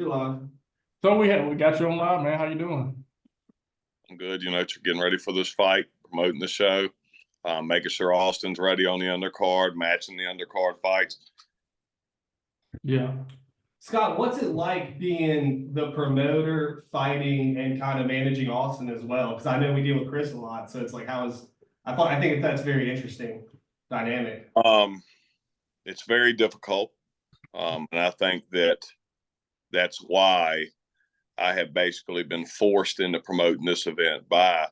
You're live. So we got you on live, man. How you doing? I'm good. Getting ready for this fight, promoting the show, making sure Austin's ready on the undercard, matching the undercard fights. Yeah. Scott, what's it like being the promoter, fighting, and kind of managing Austin as well? Because I know we deal with Chris a lot, so it's like, I think that's very interesting dynamic. It's very difficult, and I think that's why I have basically been forced into promoting this event by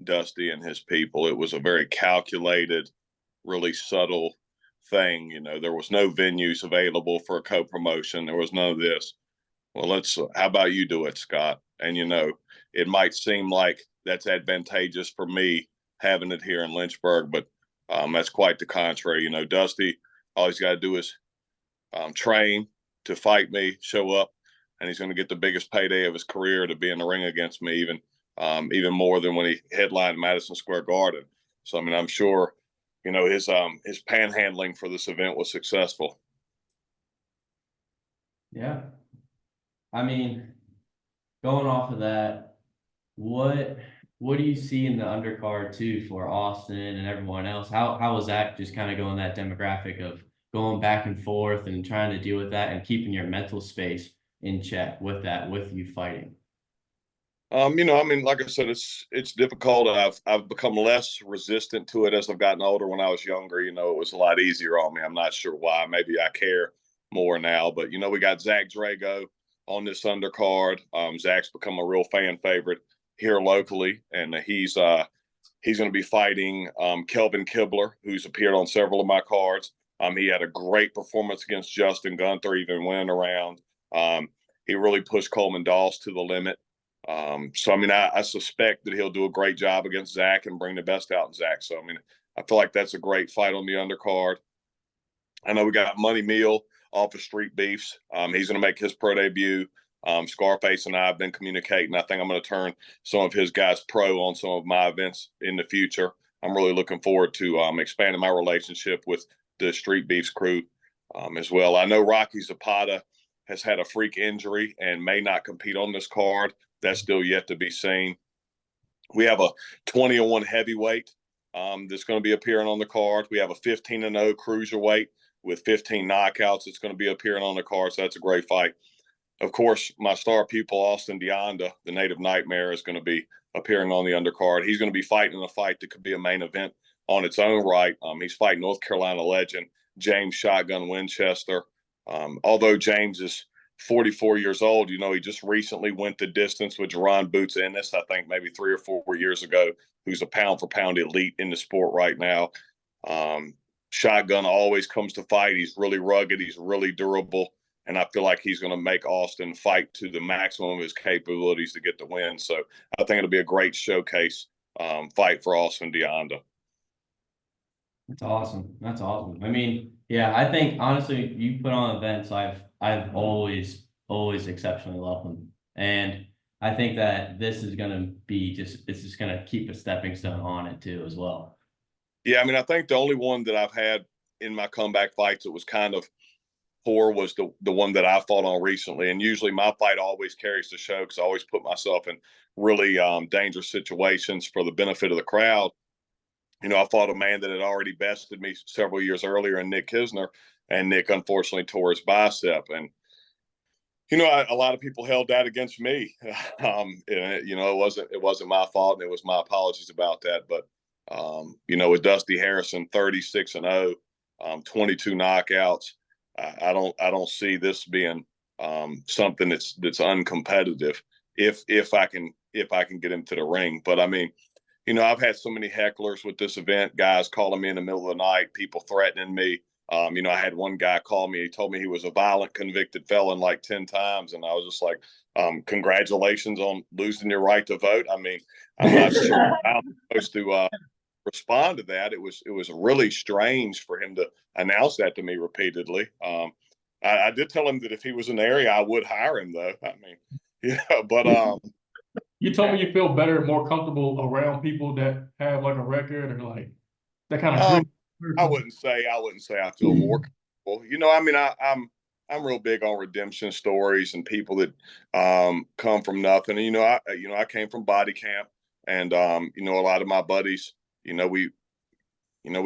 Dusty and his people. It was a very calculated, really subtle thing. There was no venues available for a co-promotion. There was none of this. Well, how about you do it, Scott? And, it might seem like that's advantageous for me having it here in Lynchburg, but that's quite the contrary. Dusty, all he's got to do is train to fight me, show up, and he's going to get the biggest payday of his career to be in the ring against me, even more than when he headlined Madison Square Garden. So, I'm sure, his panhandling for this event was successful. Yeah. Going off of that, what do you see in the undercard too for Austin and everyone else? How was that just kind of going that demographic of going back and forth and trying to deal with that and keeping your mental space in check with that, with you fighting? Like I said, it's difficult. I've become less resistant to it as I've gotten older. When I was younger, it was a lot easier on me. I'm not sure why. Maybe I care more now. But we got Zach Drago on this undercard. Zach's become a real fan favorite here locally, and he's going to be fighting Kelvin Kibler, who's appeared on several of my cards. He had a great performance against Justin Gunther, even winning around. He really pushed Coleman Doss to the limit. I suspect that he'll do a great job against Zach and bring the best out in Zach. So, I feel like that's a great fight on the undercard. I know we got Money Meal off of Street Beefs. He's going to make his pro debut. Scarface and I have been communicating. I think I'm going to turn some of his guys pro on some of my events in the future. I'm really looking forward to expanding my relationship with the Street Beefs crew as well. I know Rocky Zapata has had a freak injury and may not compete on this card. That's still yet to be seen. We have a 20-1 heavyweight that's going to be appearing on the card. We have a 15-0 cruiserweight with 15 knockouts that's going to be appearing on the card. So that's a great fight. Of course, my star pupil, Austin Deanda, the Native Nightmare, is going to be appearing on the undercard. He's going to be fighting in a fight that could be a main event on its own right. He's fighting North Carolina legend James Shotgun Winchester. Although James is 44 years old, he just recently went the distance with Jerron Boots Ennis, I think maybe 3 or 4 years ago, who's a pound-for-pound elite in the sport right now. Shotgun always comes to fight. He's really rugged. He's really durable. And I feel like he's going to make Austin fight to the maximum of his capabilities to get the win. So I think it'll be a great showcase fight for Austin Deanda. That's awesome. That's awesome. I think honestly, you put on events I've always exceptionally loved them. And I think that this is going to be it's just going to keep a stepping stone on it too as well. Yeah, I think the only one that I've had in my comeback fights that was kind of poor was the one that I fought on recently. And usually my fight always carries the show because I always put myself in really dangerous situations for the benefit of the crowd. I fought a man that had already bested me several years earlier in Nick Kisner, and Nick unfortunately tore his bicep. And, a lot of people held that against me. It wasn't my fault, and it was my apologies about that. But, with Dusty Harrison, 36-0, 22 knockouts, I don't see this being something that's uncompetitive if I can get him to the ring. But I've had so many hecklers with this event, guys calling me in the middle of the night, people threatening me. I had one guy call me. He told me he was a violent convicted felon like 10 times. And I was just like, congratulations on losing your right to vote. I'm not sure how I'm supposed to respond to that. It was really strange for him to announce that to me repeatedly. I did tell him that if he was in the area, I would hire him though. But You told me you feel better, more comfortable around people that have like a record or like that kind of. I wouldn't say I feel more comfortable. I'm real big on redemption stories and people that come from nothing. And, I came from body camp, and a lot of my buddies, we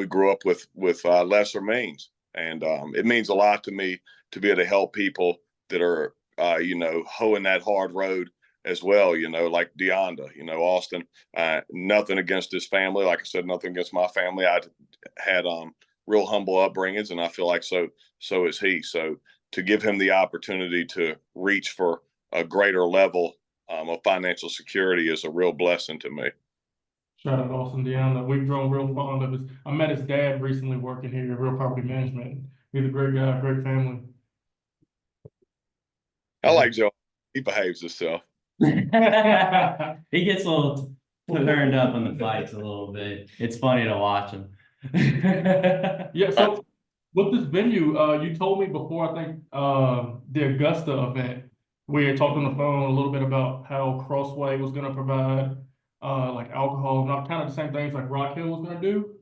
grew up with lesser means, and it means a lot to me to be able to help people that are hoeing that hard road as well. Like Deanda, Austin. Nothing against his family. Like I said, nothing against my family. I had real humble upbringings, and I feel like so is he. So to give him the opportunity to reach for a greater level of financial security is a real blessing to me. Shout out Austin Deanda. We've grown real fond of his. I met his dad recently working here at Real Property Management. He's a great guy, great family. I like Joe. He behaves himself. He gets a little turned up in the fights a little bit. It's funny to watch him. Yeah, so with this venue, you told me before, I think, the Augusta event, we had talked on the phone a little bit about how Crosswhite was gonna provide like alcohol, not kind of the same things like Rock Hill was gonna do.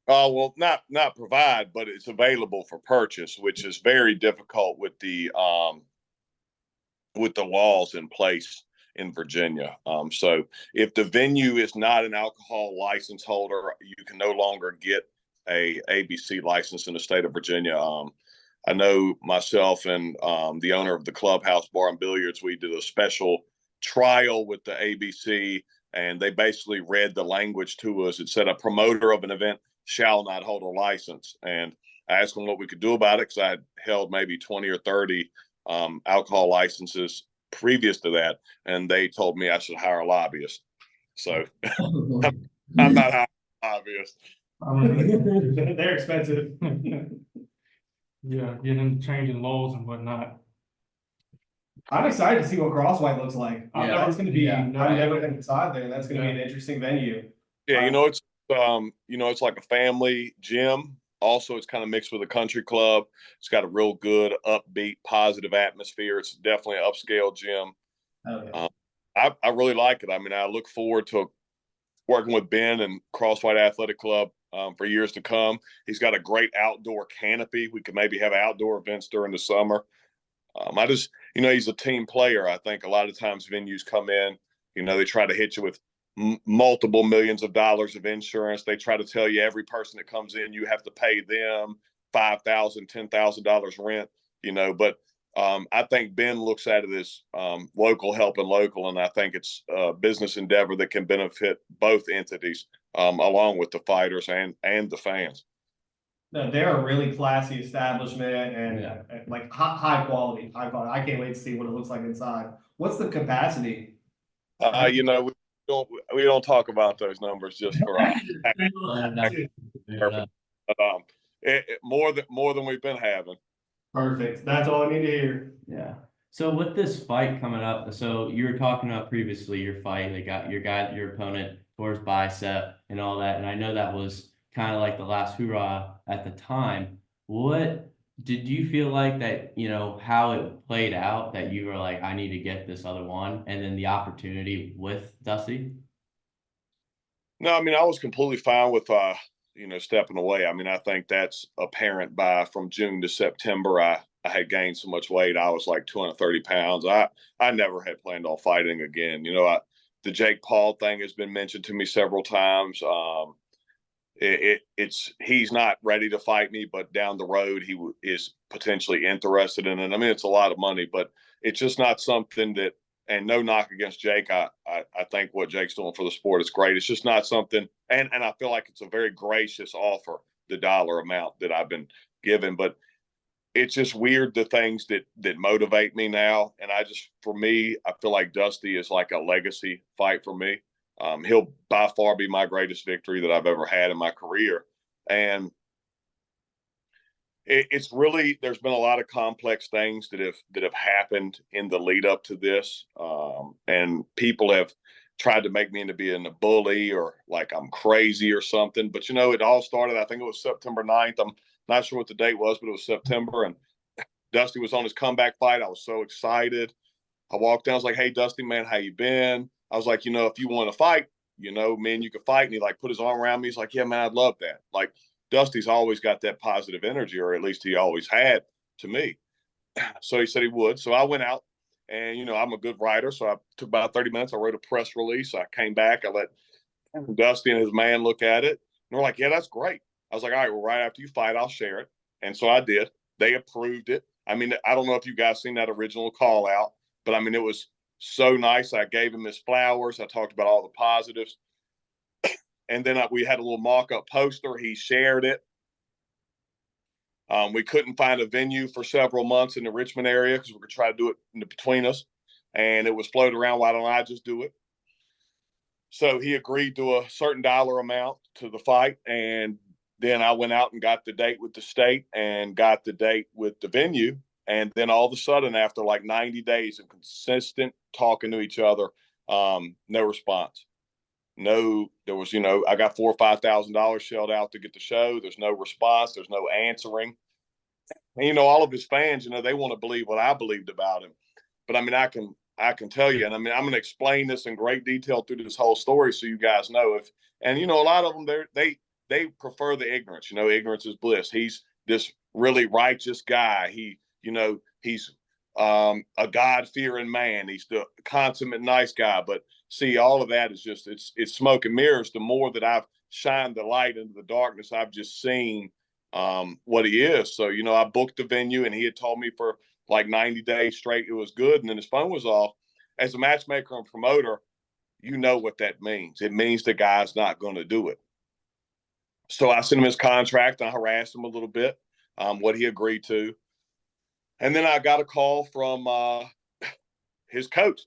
Well, not provide, but it's available for purchase, which is very difficult with the laws in place in Virginia. So if the venue is not an alcohol license holder, you can no longer get a ABC license in the state of Virginia. I know myself and the owner of the Clubhouse Bar and Billiards, we did a special trial with the ABC, and they basically read the language to us. It said a promoter of an event shall not hold a license. And I asked them what we could do about it, because I had held maybe 20 or 30 alcohol licenses previous to that, and they told me I should hire a lobbyist. So I'm not hiring a lobbyist. They're expensive. Yeah, getting into changing laws and whatnot. I'm excited to see what Crosswhite looks like. Yeah. That's going to be. Yeah. I've never been inside there. That's going to be an interesting venue. Yeah, it's like a family gym. Also, it's kind of mixed with a country club. It's got a real good, upbeat, positive atmosphere. It's definitely an upscale gym. Okay. I really like it. I mean, I look forward to working with Ben and Crosswhite Athletic Club for years to come. He's got a great outdoor canopy. We could maybe have outdoor events during the summer. He's a team player. I think a lot of times venues come in, they try to hit you with multiple millions of dollars of insurance. They try to tell you every person that comes in, you have to pay them $5,000, $10,000 rent, but I think Ben looks at it as local helping local, and I think it's a business endeavor that can benefit both entities, along with the fighters and the fans. No, they're a really classy establishment, and Yeah. like high quality. I can't wait to see what it looks like inside. What's the capacity? We don't talk about those numbers just for but more than we've been having. Perfect. That's all I need to hear. Yeah. So with this fight coming up, so you were talking about previously your fight, they got your opponent towards bicep and all that, and I know that was kind of like the last hoorah at the time. What did you feel like that, how it played out, that you were like, I need to get this other one, and then the opportunity with Dusty? No, I mean, I was completely fine with stepping away. I mean, I think that's apparent from June to September. I had gained so much weight. I was like 230 pounds. I never had planned on fighting again. The Jake Paul thing has been mentioned to me several times. He's not ready to fight me, but down the road he is potentially interested in it. I mean, it's a lot of money, but it's just not something that. And no knock against Jake. I think what Jake's doing for the sport is great. It's just not something, and I feel like it's a very gracious offer, the dollar amount that I've been given. But it's just weird, the things that motivate me now. And for me, I feel like Dusty is like a legacy fight for me. He'll by far be my greatest victory that I've ever had in my career. And it's really, there's been a lot of complex things that have happened in the lead up to this, and people have tried to make me into being a bully or like I'm crazy or something. But it all started, I think it was September 9th. I'm not sure what the date was, but it was September, and Dusty was on his comeback fight. I was so excited. I walked down, I was like, "Hey Dusty, man, how you been?" I was like, if you want to fight, man, you can fight. And he like put his arm around me. He's like, "Yeah, man, I'd love that." Like, Dusty's always got that positive energy, or at least he always had. to me. So he said he would. So I went out and, I'm a good writer. So I took about 30 minutes. I wrote a press release. I came back. I let Dusty and his man look at it. And they're like, yeah, that's great. I was like, all right, well, right after you fight, I'll share it. And so I did. They approved it. I mean, I don't know if you guys seen that original call out, but I mean, it was so nice. I gave him his flowers. I talked about all the positives. And then we had a little mock-up poster. He shared it. We couldn't find a venue for several months in the Richmond area because we were trying to do it in between us. And it was floated around, why don't I just do it? So he agreed to a certain dollar amount to the fight. And then I went out and got the date with the state and got the date with the venue. And then all of a sudden, after like 90 days of consistent talking to each other, no response. No, there was, I got $4,000 or $5,000 shelled out to get the show. There's no response. There's no answering. And, all of his fans, they want to believe what I believed about him. But I mean, I can tell you, and I mean, I'm going to explain this in great detail through this whole story so you guys know a lot of them, they prefer the ignorance. Ignorance is bliss. He's this really righteous guy. He's a God-fearing man. He's the consummate nice guy. But see, all of that is just, it's smoke and mirrors. The more that I've shined the light into the darkness, I've just seen what he is. So, I booked the venue and he had told me for like 90 days straight it was good. And then his phone was off. As a matchmaker and promoter, you know what that means. It means the guy's not going to do it. So I sent him his contract and I harassed him a little bit, what he agreed to. And then I got a call from his coach.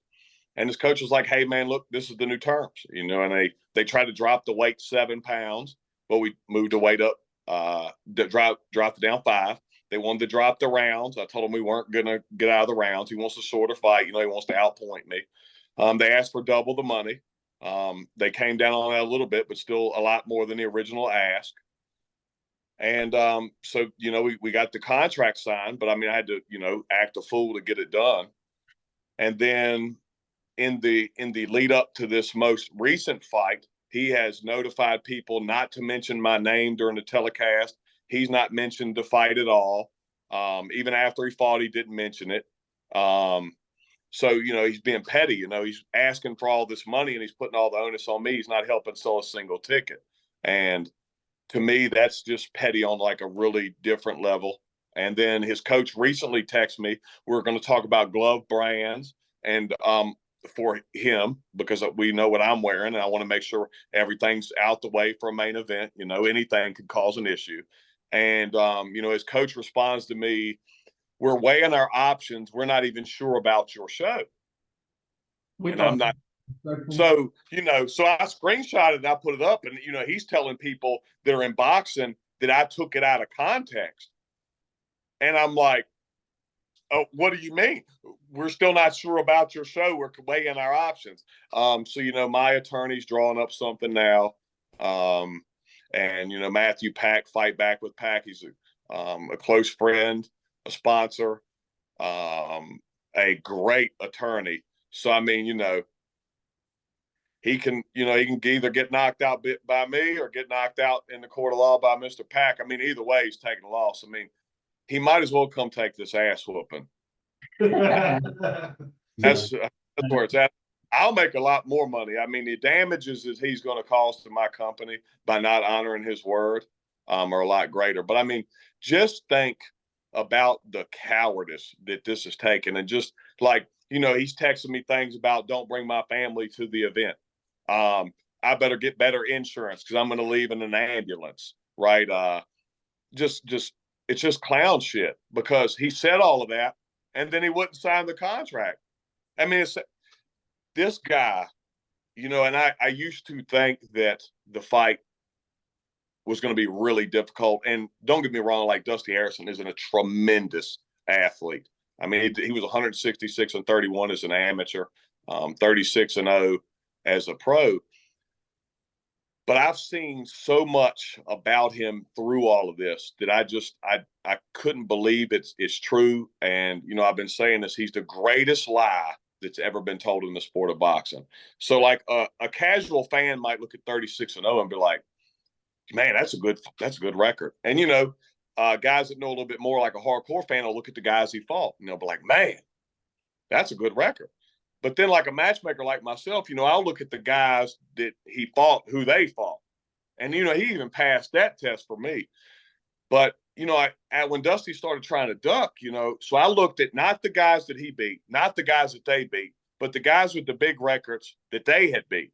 And his coach was like, hey, man, look, this is the new terms, and they tried to drop the weight 7 pounds, but we moved the weight up, dropped it down 5. They wanted to drop the rounds. I told him we weren't going to get out of the rounds. He wants a shorter fight. He wants to outpoint me. They asked for double the money. They came down on that a little bit, but still a lot more than the original ask. And so, we got the contract signed, but I mean, I had to, act a fool to get it done. And then in the lead up to this most recent fight, he has notified people not to mention my name during the telecast. He's not mentioned the fight at all. Even after he fought, he didn't mention it. So, he's being petty. He's asking for all this money and he's putting all the onus on me. He's not helping sell a single ticket. And to me, that's just petty on like a really different level. And then his coach recently texted me, we're going to talk about glove brands and for him, because we know what I'm wearing and I want to make sure everything's out the way for a main event. Anything could cause an issue. And, his coach responds to me, we're weighing our options. We're not even sure about your show. And I'm not. So, so I screenshot it and I put it up and, he's telling people that are in boxing that I took it out of context. And I'm like, oh, what do you mean? We're still not sure about your show. We're weighing our options. So, my attorney's drawing up something now. And, Matthew Pack, Fight Back with Pack. He's a close friend, a sponsor, a great attorney. So, I mean, he can either get knocked out by me or get knocked out in the court of law by Mr. Pack. I mean, either way, he's taking a loss. I mean, he might as well come take this ass whooping. That's where it's at. I'll make a lot more money. I mean, the damages that he's going to cause to my company by not honoring his word are a lot greater. But I mean, just think about the cowardice that this is taking. And just like, he's texting me things about don't bring my family to the event. I better get better insurance because I'm going to leave in an ambulance, right? It's just clown shit because he said all of that and then he wouldn't sign the contract. I mean, this guy, and I used to think that the fight was going to be really difficult. And don't get me wrong, like Dusty Harrison isn't a tremendous athlete. I mean, he was 166-31 as an amateur, 36-0 as a pro. But I've seen so much about him through all of this that I couldn't believe it's true. And, I've been saying this, he's the greatest lie that's ever been told in the sport of boxing. So like a casual fan might look at 36-0 and be like, man, that's a good record. And, guys that know a little bit more, like a hardcore fan, will look at the guys he fought and they'll be like, man, that's a good record. But then like a matchmaker like myself, I'll look at the guys that he fought, who they fought. And, he even passed that test for me. But, when Dusty started trying to duck, so I looked at not the guys that he beat, not the guys that they beat, but the guys with the big records that they had beat.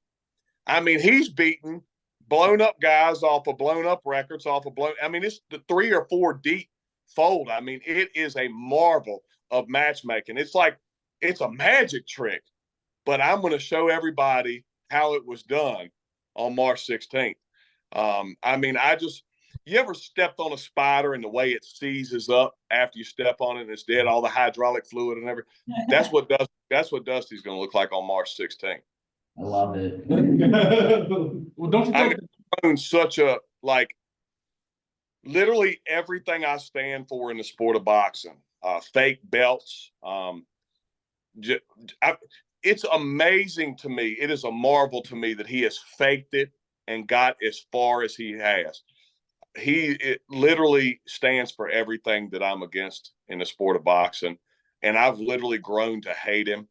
I mean, he's beaten blown up guys off of blown up records, it's the 3 or 4 deep fold. I mean, it is a marvel of matchmaking. It's like, it's a magic trick, but I'm going to show everybody how it was done on March 16th. You ever stepped on a spider and the way it seizes up after you step on it and it's dead, all the hydraulic fluid and everything? That's what Dusty's going to look like on March 16th. I love it. Well, don't you think Such a, literally everything I stand for in the sport of boxing, fake belts. It's amazing to me. It is a marvel to me that he has faked it and got as far as he has. It literally stands for everything that I'm against in the sport of boxing. And I've literally grown to hate him.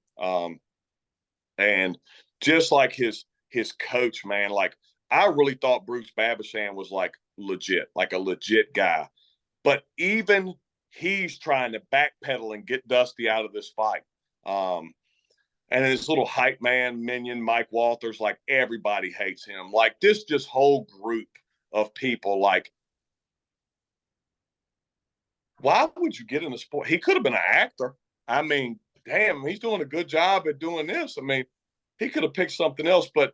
And just like his coach, man, I really thought Bruce Babashan was legit, like a legit guy. But even he's trying to backpedal and get Dusty out of this fight. And his little hype man, minion, Mike Walters, everybody hates him. This just whole group of people, why would you get in the sport? He could have been an actor. I mean, damn, he's doing a good job at doing this. I mean, he could have picked something else, but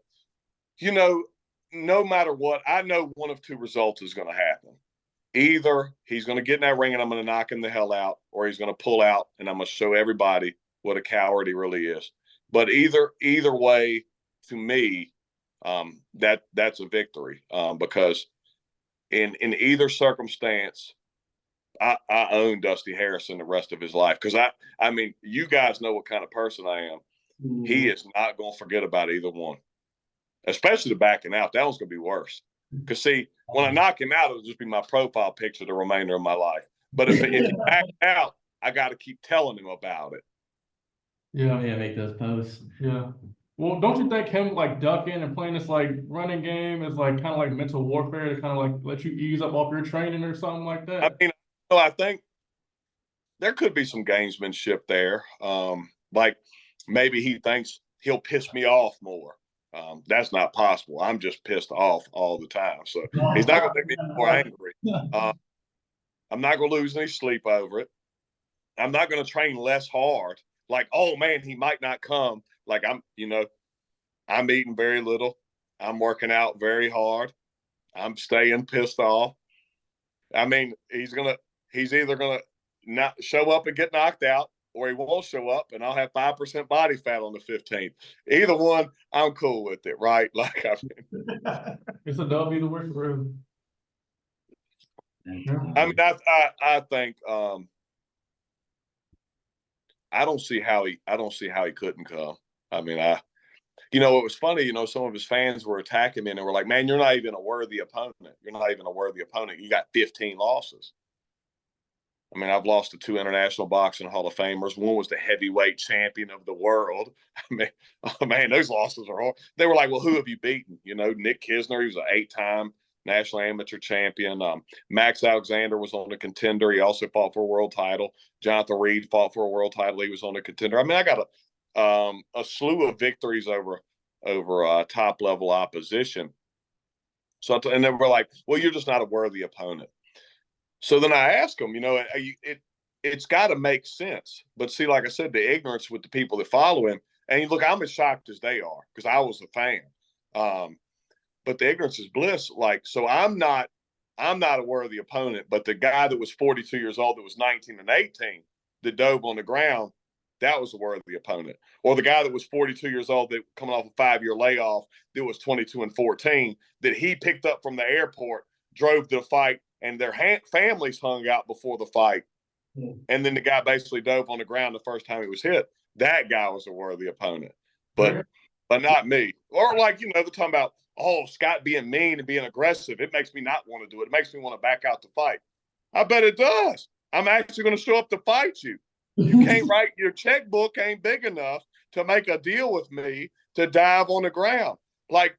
no matter what, I know one of 2 results is going to happen. Either he's going to get in that ring and I'm going to knock him the hell out, or he's going to pull out and I'm going to show everybody what a coward he really is. But either way, to me, that's a victory, because in either circumstance, I own Dusty Harrison the rest of his life, because I mean, you guys know what kind of person I am. Mm-hmm. He is not going to forget about either one, especially the backing out. That one's going to be worse. Because, see, when I knock him out, it'll just be my profile picture the remainder of my life. But if he back out, I got to keep telling him about it. Yeah, make those posts. Yeah. Well, don't you think him ducking and playing this running game is kind of mental warfare to kind of let you ease up off your training or something like that? I mean, I think there could be some gamesmanship there. Maybe he thinks he'll piss me off more. That's not possible. I'm just pissed off all the time. So he's not going to make me more angry. I'm not going to lose any sleep over it. I'm not going to train less hard. Oh man, he might not come. I'm eating very little. I'm working out very hard. I'm staying pissed off. I mean, he's either going to not show up and get knocked out, or he won't show up and I'll have 5% body fat on the 15th. Either one, I'm cool with it, right? It's a dub either way for him. I mean, I think I don't see how he couldn't come. I mean, it was funny, some of his fans were attacking me and they were like, man, you're not even a worthy opponent. You're not even a worthy opponent. You got 15 losses. I mean, I've lost to 2 international boxing Hall of Famers. One was the heavyweight champion of the world. I mean, oh man, those losses are hard. They were like, well, who have you beaten? Nick Kisner, he was an 8-time national amateur champion. Max Alexander was on the contender. He also fought for a world title. Jonathan Reed fought for a world title. He was on the contender. I mean, I got a slew of victories over top level opposition. So, and they were like, well, you're just not a worthy opponent. So then I asked him, it's got to make sense. But see, like I said, the ignorance with the people that follow him, and look, I'm as shocked as they are because I was a fan. But the ignorance is bliss. So I'm not a worthy opponent, but the guy that was 42 years old, that was 19 and 18, that dove on the ground, that was a worthy opponent. Or the guy that was 42 years old, that coming off a 5-year layoff, that was 22 and 14, that he picked up from the airport, drove to the fight, and their families hung out before the fight. And then the guy basically dove on the ground the first time he was hit. That guy was a worthy opponent, but not me. Or they're talking about, oh, Scott being mean and being aggressive. It makes me not want to do it. It makes me want to back out the fight. I bet it does. I'm actually going to show up to fight you. You can't write, your checkbook ain't big enough to make a deal with me to dive on the ground. Like,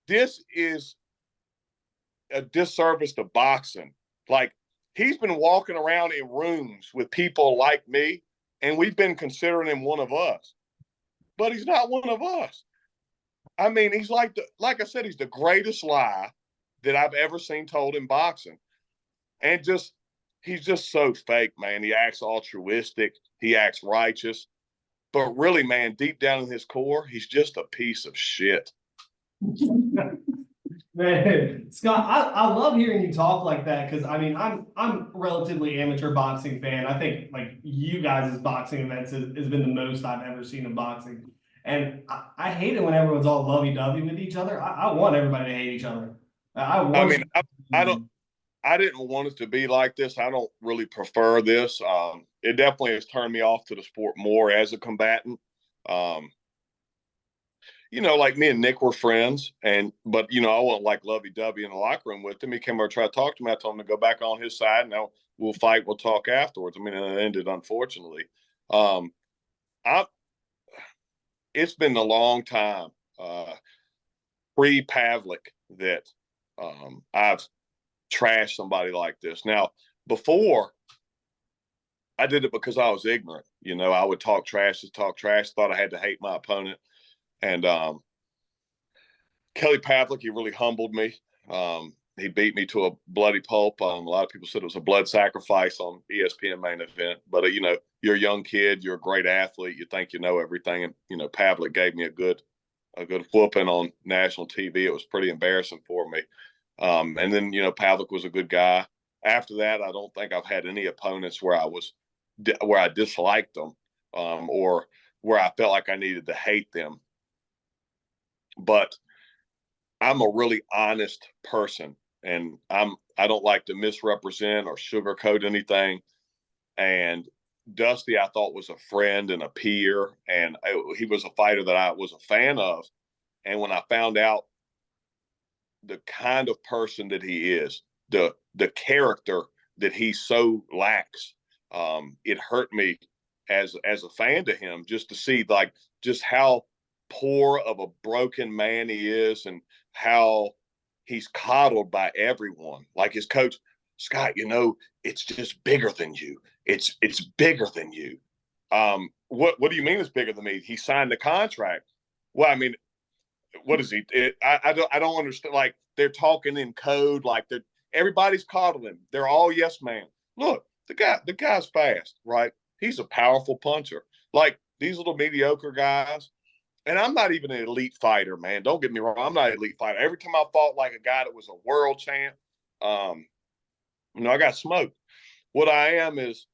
this is a disservice to boxing. Like, he's been walking around in rooms with people like me, and we've been considering him one of us. But he's not one of us. I mean, he's like I said, he's the greatest lie that I've ever seen told in boxing. And he's just so fake, man. He acts altruistic. He acts righteous. But really, man, deep down in his core, he's just a piece of shit. Man, Scott, I love hearing you talk like that because I mean I'm a relatively amateur boxing fan. I think like you guys' boxing events has been the most I've ever seen in boxing. And I hate it when everyone's all lovey-dovey with each other. I want everybody to hate each other. I mean, I didn't want it to be like this. I don't really prefer this. It definitely has turned me off to the sport more as a combatant. You know, like me and Nick were friends, but you know, I wasn't like lovey-dovey in the locker room with him. He came over to try to talk to me. I told him to go back on his side, and now we'll fight. We'll talk afterwards. I mean, it ended unfortunately. It's been a long time, pre-Pavlik, that I've trashed somebody like this. Now, before, I did it because I was ignorant. You know, I would talk trash, thought I had to hate my opponent. And Kelly Pavlik, he really humbled me. He beat me to a bloody pulp. A lot of people said it was a blood sacrifice on ESPN main event. But, you know, you're a young kid. You're a great athlete. You think you know everything. And, you know, Pavlik gave me a good whooping on national TV. It was pretty embarrassing for me. And then, you know, Pavlik was a good guy. After that, I don't think I've had any opponents where I disliked them or where I felt like I needed to hate them. But I'm a really honest person, and I don't like to misrepresent or sugarcoat anything. And Dusty, I thought, was a friend and a peer, and he was a fighter that I was a fan of. And when I found out the kind of person that he is, the character that he so lacks, it hurt me as a fan to him, just to see like just how poor of a broken man he is and how he's coddled by everyone. Like his coach, Scott, you know, it's just bigger than you. It's bigger than you. What do you mean it's bigger than me? He signed the contract. Well, I mean, what is he? I don't understand. Like, they're talking in code, like everybody's coddling. They're all yes man. Look, the guy's fast, right? He's a powerful puncher. Like these little mediocre guys. And I'm not even an elite fighter, man. Don't get me wrong. I'm not an elite fighter. Every time I fought like a guy that was a world champ, you know, I got smoked. What I am is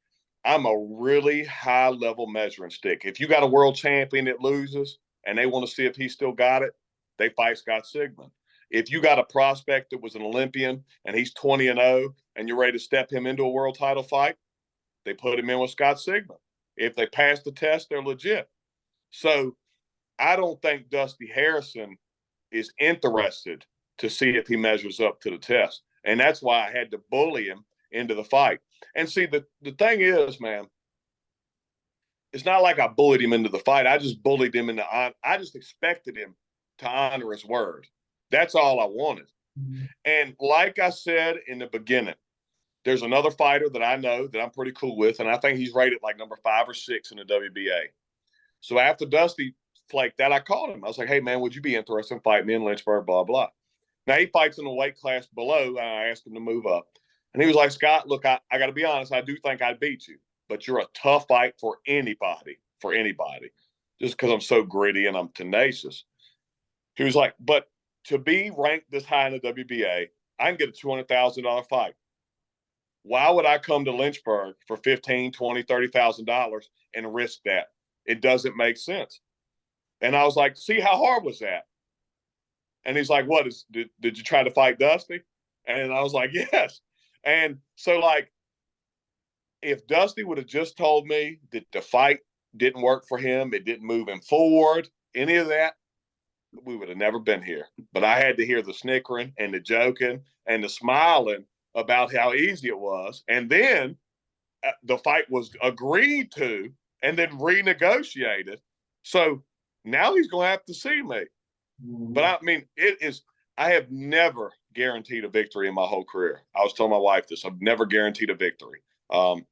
I'm a really high level measuring stick. If you got a world champion that loses and they want to see if he still got it, they fight Scott Sigmon. If you got a prospect that was an Olympian and he's 20-0 and you're ready to step him into a world title fight, they put him in with Scott Sigmon. If they pass the test, they're legit. So I don't think Dusty Harrison is interested to see if he measures up to the test. And that's why I had to bully him into the fight. And see, the thing is, man, it's not like I bullied him into the fight. I just bullied him into I just expected him to honor his word. That's all I wanted. Mm-hmm. And like I said in the beginning, there's another fighter that I know that I'm pretty cool with, and I think he's rated like number 5 or 6 in the WBA. So after Dusty flaked that, I called him. I was like, hey, man, would you be interested in fighting me in Lynchburg, blah, blah. Now, he fights in the weight class below, and I asked him to move up. And he was like, Scott, look, I got to be honest, I do think I'd beat you, but you're a tough fight for anybody, just because I'm so gritty and I'm tenacious. He was like, but to be ranked this high in the WBA, I can get a $200,000 fight. Why would I come to Lynchburg for $15,000, $20,000, $30,000 and risk that? It doesn't make sense. And I was like, see, how hard was that? And he's like, did you try to fight Dusty? And I was like, yes. And so, like, if Dusty would have just told me that the fight didn't work for him, it didn't move him forward, any of that, we would have never been here. But I had to hear the snickering and the joking and the smiling about how easy it was. And then the fight was agreed to and then renegotiated. So now he's going to have to see me. But I mean, I have never guaranteed a victory in my whole career. I was telling my wife this. I've never guaranteed a victory. I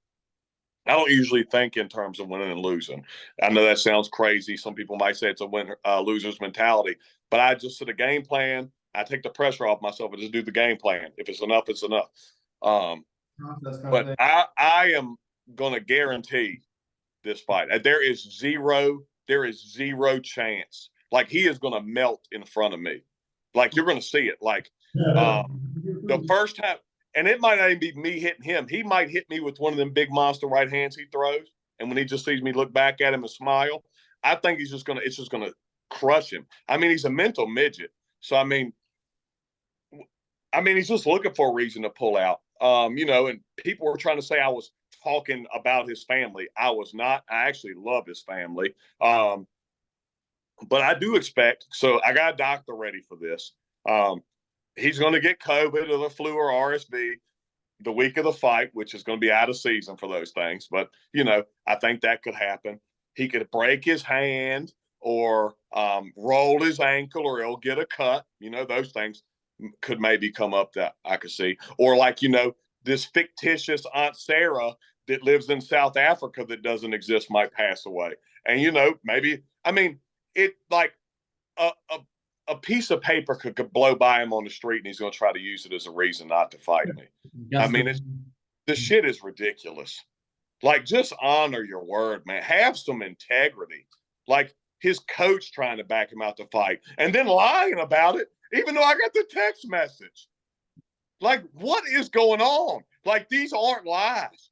don't usually think in terms of winning and losing. I know that sounds crazy. Some people might say it's a winner, loser's mentality, but I just set a game plan. I take the pressure off myself and just do the game plan. If it's enough, it's enough. But I am going to guarantee this fight. There is zero chance. Like, he is going to melt in front of me. Like, you're going to see it. Like, the first time, and it might not even be me hitting him. He might hit me with one of them big monster right hands he throws. And when he just sees me look back at him and smile, I think it's just going to crush him. I mean, he's a mental midget. So, I mean, he's just looking for a reason to pull out. And people were trying to say I was talking about his family. I was not. I actually love his family. But I do expect, so I got a doctor ready for this. He's going to get COVID or the flu or RSV the week of the fight, which is going to be out of season for those things. But, I think that could happen. He could break his hand or roll his ankle, or he'll get a cut. Those things could maybe come up that I could see. Or this fictitious Aunt Sarah that lives in South Africa that doesn't exist might pass away. And, maybe, it like a piece of paper could blow by him on the street and he's going to try to use it as a reason not to fight me. The shit is ridiculous. Like, just honor your word, man. Have some integrity. Like, his coach trying to back him out to fight and then lying about it, even though I got the text message. Like, what is going on? Like, these aren't lies.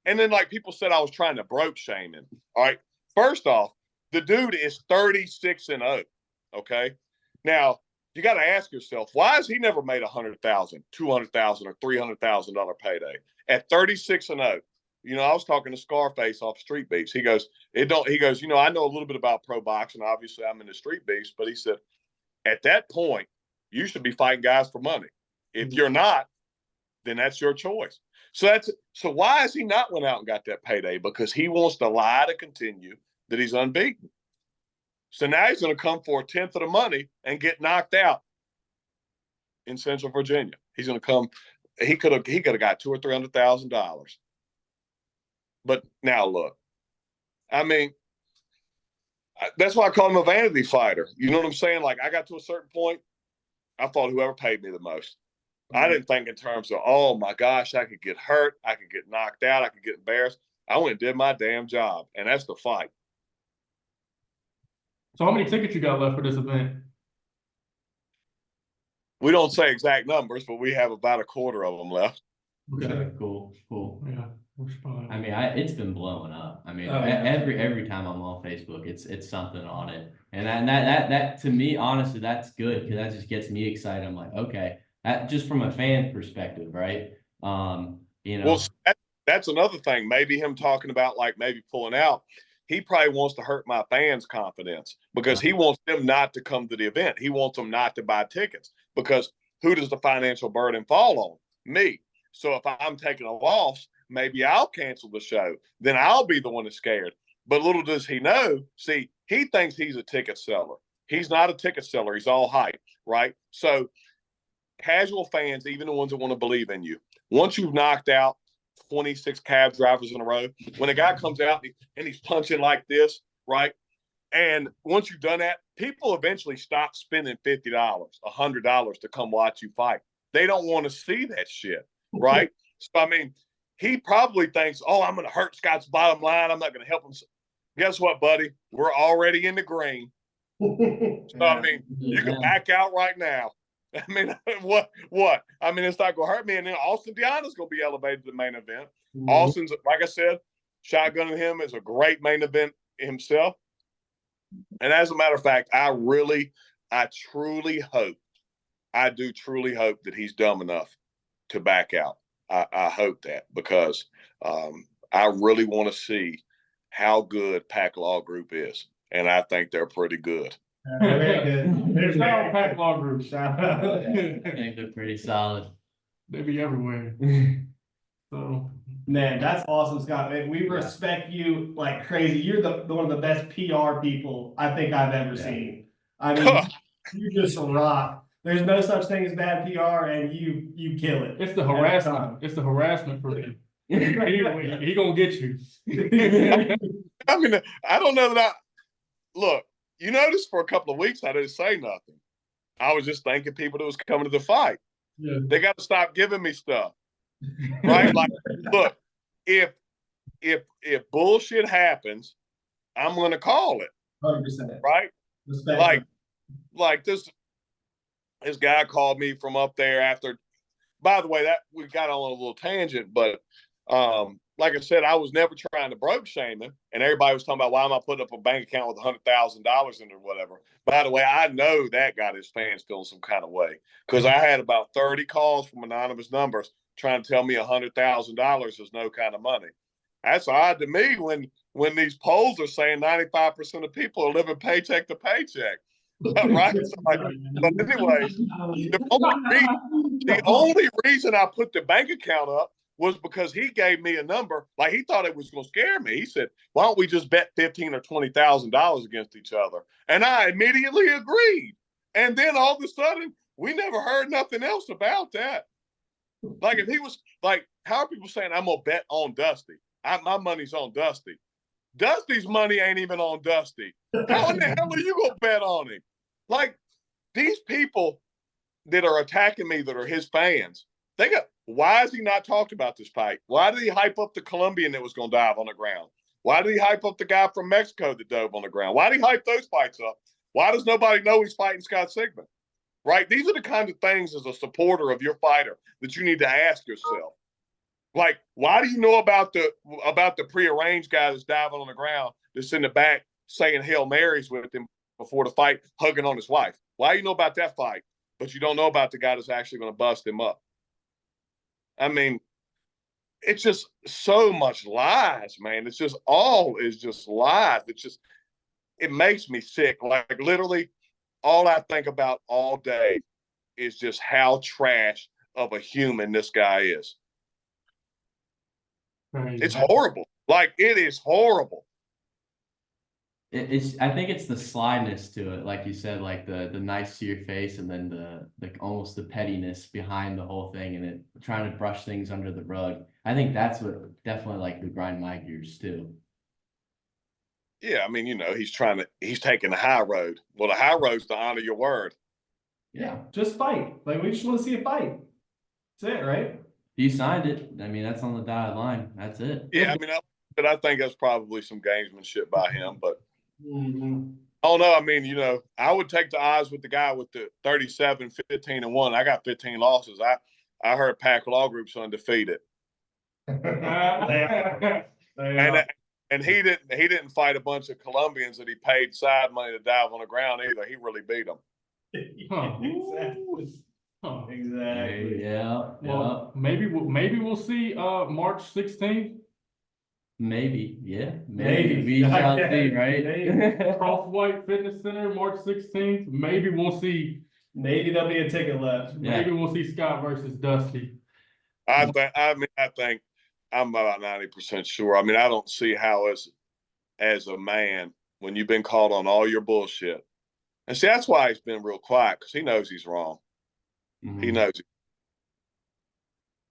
And then people said I was trying to broke shame him. All right. First off, the dude is 36-0. Okay. Now, you got to ask yourself, why has he never made $100,000, $200,000, or $300,000 payday at 36-0? I was talking to Scarface off Street Beefs. He goes, I know a little bit about pro boxing. Obviously, I'm in the Street Beefs, but he said, at that point, you should be fighting guys for money. If you're not, then that's your choice. So why has he not went out and got that payday? Because he wants to lie to continue that he's unbeaten. So now he's going to come for a tenth of the money and get knocked out in Central Virginia. He's going to come. He could have got $200,000 or $300,000. But now look, that's why I call him a vanity fighter. You know what I'm saying? Like, I got to a certain point, I fought whoever paid me the most. I didn't think in terms of, oh my gosh, I could get hurt, I could get knocked out, I could get embarrassed. I went and did my damn job, and that's the fight. So how many tickets you got left for this event? We don't say exact numbers, but we have about a quarter of them left. Okay, cool. Yeah, it's been blowing up. Every time I'm on Facebook, it's something on it, and that to me, honestly, that's good, because that just gets me excited. I'm like, okay, that just from a fan perspective, right? Well, that's another thing. Maybe him talking about maybe pulling out. He probably wants to hurt my fans' confidence, because he wants them not to come to the event. He wants them not to buy tickets, because who does the financial burden fall on? Me. So if I'm taking a loss, maybe I'll cancel the show. Then I'll be the one that's scared. But little does he know, see, he thinks he's a ticket seller. He's not a ticket seller. He's all hype, right? So casual fans, even the ones that want to believe in you, once you've knocked out 26 cab drivers in a row, when a guy comes out and he's punching like this, right? And once you've done that, people eventually stop spending $50, $100 to come watch you fight. They don't want to see that shit, right? So, he probably thinks, oh, I'm going to hurt Scott's bottom line. I'm not going to help him. Guess what, buddy? We're already in the green. So, you can back out right now. What? It's not going to hurt me. And then Austin Deanda's going to be elevated to the main event. Austin's, like I said, shotgunning him is a great main event himself. And as a matter of fact, I truly hope that he's dumb enough to back out. I hope that, because I really want to see how good Pack Law Group is. And I think they're pretty good. Very good. There's no Pack Law Group. I think they're pretty solid. They be everywhere. So Man, that's awesome, Scott. Man, we respect you like crazy. You're the one of the best PR people I think I've ever seen. I mean, you just rock. There's no such thing as bad PR, and you kill it. it's the every harassment. time. It's the harassment for him. He gonna get you. I mean, I don't know that look, you notice for a couple of weeks I didn't say nothing. I was just thanking people that was coming to the fight. Yeah. They got to stop giving me stuff. Right? Like, look, if bullshit happens, I'm gonna call it. 100%. Right? Respect. Like this guy called me from up there after. By the way, that we got on a little tangent, but like I said, I was never trying to broke shame him, and everybody was talking about why am I putting up a bank account with $100,000 in it or whatever. By the way, I know that got his fans feeling some kind of way because I had about 30 calls from anonymous numbers trying to tell me $100,000 is no kind of money. That's odd to me when these polls are saying 95% of people are living paycheck to paycheck. Right? But anyway, the only reason I put the bank account up was because he gave me a number. Like he thought it was going to scare me. He said, "Why don't we just bet $15,000 or $20,000 against each other?" And I immediately agreed. And then all of a sudden, we never heard nothing else about that. Like if he was like, how are people saying I'm gonna bet on Dusty? My money's on Dusty. Dusty's money ain't even on Dusty. How in the hell are you gonna bet on him? Like these people that are attacking me that are his fans, why has he not talked about this fight? Why did he hype up the Colombian that was going to dive on the ground? Why did he hype up the guy from Mexico that dove on the ground? Why did he hype those fights up? Why does nobody know he's fighting Scott Sigmon? Right? These are the kinds of things as a supporter of your fighter that you need to ask yourself. Like, why do you know about the prearranged guy that's diving on the ground that's in the back saying Hail Marys with him before the fight, hugging on his wife? Why do you know about that fight, but you don't know about the guy that's actually going to bust him up? I mean, it's just so much lies, man. It's just all is just lies. It makes me sick. Like literally, all I think about all day is just how trash of a human this guy is. Right. It's horrible. Like it is horrible. I think it's the slyness to it, like you said, like the nice to your face, and then the almost the pettiness behind the whole thing, and it trying to brush things under the rug. I think that's what definitely like would grind my gears too. Yeah, I mean, he's taking the high road. Well, the high road's to honor your word. Yeah, just fight. Like we just want to see a fight. That's it, right? You signed it. I mean, that's on the dotted line. That's it. Yeah, I mean, I think that's probably some gamesmanship by him, but Mm-hmm. I don't know. I mean, I would take the odds with the guy with the 37, 15, and 1. I got 15 losses. I heard Pack Law Group's undefeated. And he didn't fight a bunch of Colombians that he paid side money to dive on the ground either. He really beat them. Huh. Exactly. Huh. Exactly. Yeah. Well, maybe we'll see March 16th. Maybe. Yeah. Maybe. We shall see, right? Crosswhite Fitness Center, March 16th. Maybe we'll see. Maybe there'll be a ticket left. Maybe we'll see Scott versus Dusty. I think I'm about 90% sure. I mean, I don't see how as a man, when you've been called on all your bullshit. And see, that's why he's been real quiet, because he knows he's wrong. Mhm. He knows.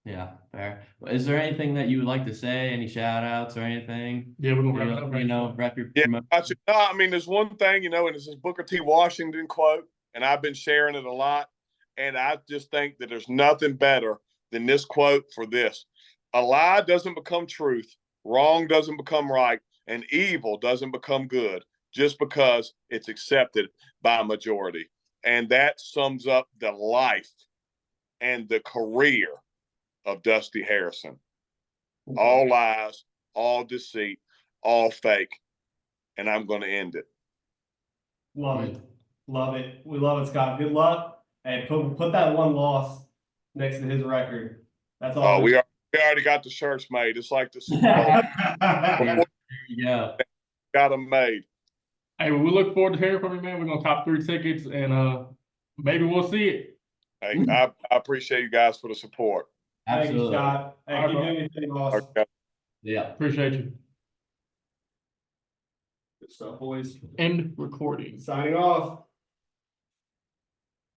Yeah, fair. Is there anything that you would like to say? Any shout outs or anything? Yeah, we're gonna wrap it up. Wrap your Yeah, I mean, there's one thing, and it's this Booker T. Washington quote, and I've been sharing it a lot. And I just think that there's nothing better than this quote for this. A lie doesn't become truth, wrong doesn't become right, and evil doesn't become good just because it's accepted by a majority. And that sums up the life and the career of Dusty Harrison. All lies, all deceit, all fake. And I'm going to end it. Love it. Love it. We love it, Scott. Good luck. And put that one loss next to his record. That's all. Oh, we already got the shirts made. It's like the Super Bowl. Yeah. Got them made. Hey, we look forward to hearing from you, man. We're gonna top 3 tickets, and maybe we'll see it. Hey, I appreciate you guys for the support. Thank you, Absolutely. Scott. Hey, All right, keep bro. doing your thing, boss. Yeah. Appreciate you. Good stuff, boys. End recording. Signing off.